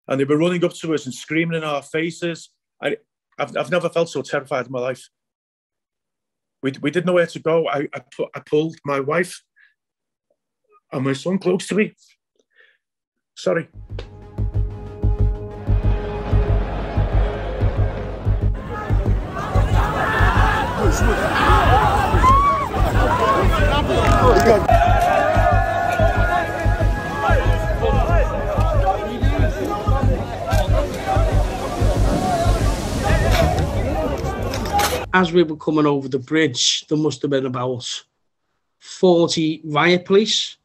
and they were running up to us and screaming in our faces. I've never felt so terrified in my life. We didn't know where to go. I pulled my wife and my son close to me. Sorry. As we were coming over the bridge, there must have been about 40 riot police,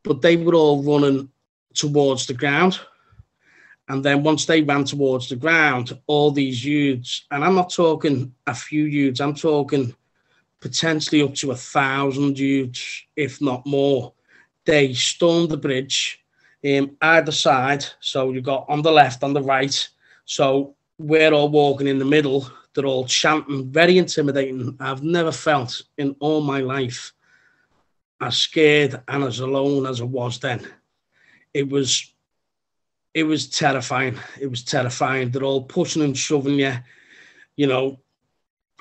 but they were all running towards the ground. And then once they ran towards the ground, all these youths, and I'm not talking a few youths, I'm talking potentially up to 1,000 youths, if not more. They stormed the bridge either side. So you got on the left, on the right. So we're all walking in the middle. They're all chanting, very intimidating. I've never felt in all my life as scared and as alone as I was then. It was terrifying. It was terrifying. They're all pushing and shoving you. You know,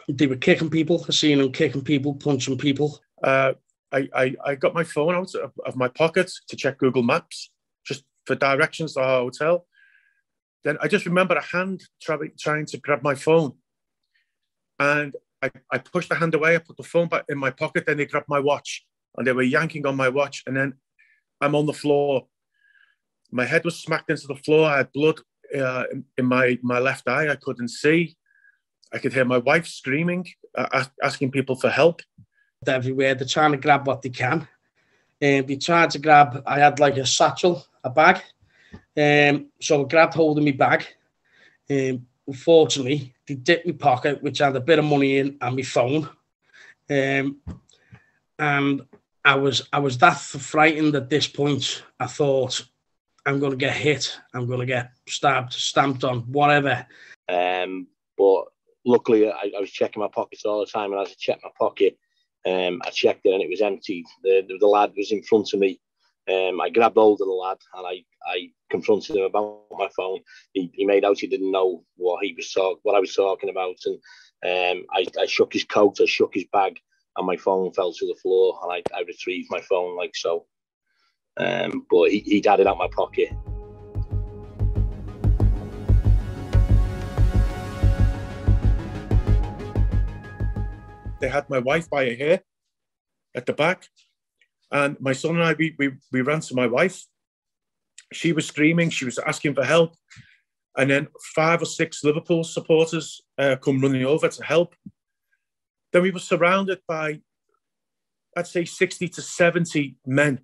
they were kicking people. I seen them kicking people, punching people. I got my phone out of my pocket to check Google Maps, just for directions to our hotel. Then I just remember a hand trying to grab my phone. And I pushed the hand away, I put the phone back in my pocket, then they grabbed my watch and they were yanking on my watch. And then I'm on the floor. My head was smacked into the floor. I had blood in my left eye. I couldn't see. I could hear my wife screaming, asking people for help. Everywhere, they're trying to grab what they can. They tried to grab, I had like a satchel, a bag. So I grabbed hold of my bag. Unfortunately, they dipped my pocket, which had a bit of money in, and my phone. And I was that frightened at this point. I thought, I'm going to get hit. I'm going to get stabbed, stamped on, whatever. But luckily, I was checking my pockets all the time, and as I checked my pocket, I checked it and it was empty. The lad was in front of me. I grabbed hold of the lad and I confronted him about my phone. He made out he didn't know what I was talking about, and I shook his coat, I shook his bag, and my phone fell to the floor, and I retrieved my phone like so. But he'd had it out my pocket. They had my wife by her hair at the back. And my son and I, we ran to my wife. She was screaming. She was asking for help. And then 5 or 6 Liverpool supporters come running over to help. Then we were surrounded by, I'd say, 60 to 70 men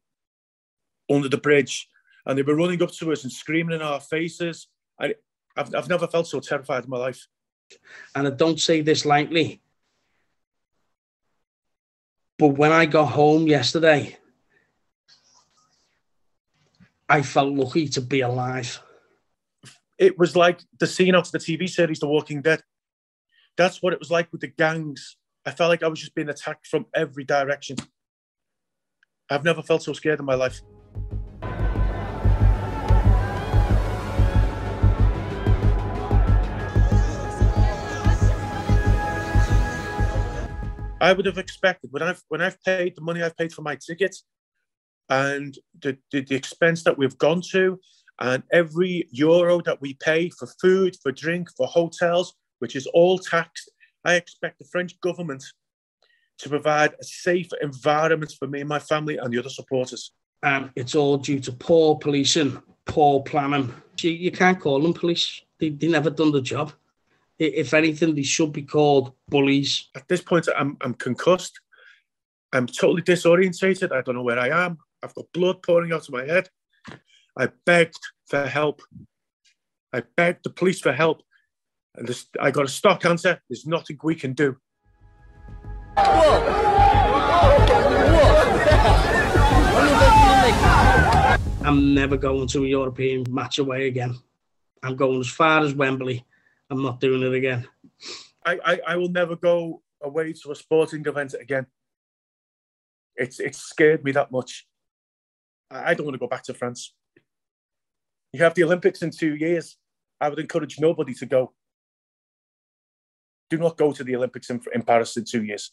under the bridge. And they were running up to us and screaming in our faces. I've never felt so terrified in my life. And I don't say this lightly, but when I got home yesterday, I felt lucky to be alive. It was like the scene out of the TV series, The Walking Dead. That's what it was like with the gangs. I felt like I was just being attacked from every direction. I've never felt so scared in my life. I would have expected, when I've paid the money I've paid for my ticket and the expense that we've gone to, and every euro that we pay for food, for drink, for hotels, which is all taxed, I expect the French government to provide a safe environment for me and my family and the other supporters. And it's all due to poor policing, poor planning. You can't call them police. They never done the job. If anything, they should be called bullies. At this point, I'm concussed. I'm totally disorientated. I don't know where I am. I've got blood pouring out of my head. I begged for help. I begged the police for help. And I got a stock answer. There's nothing we can do. I'm never going to a European match away again. I'm going as far as Wembley. I'm not doing it again. I will never go away to a sporting event again. It's scared me that much. I don't want to go back to France. You have the Olympics in 2 years. I would encourage nobody to go. Do not go to the Olympics in Paris in 2 years.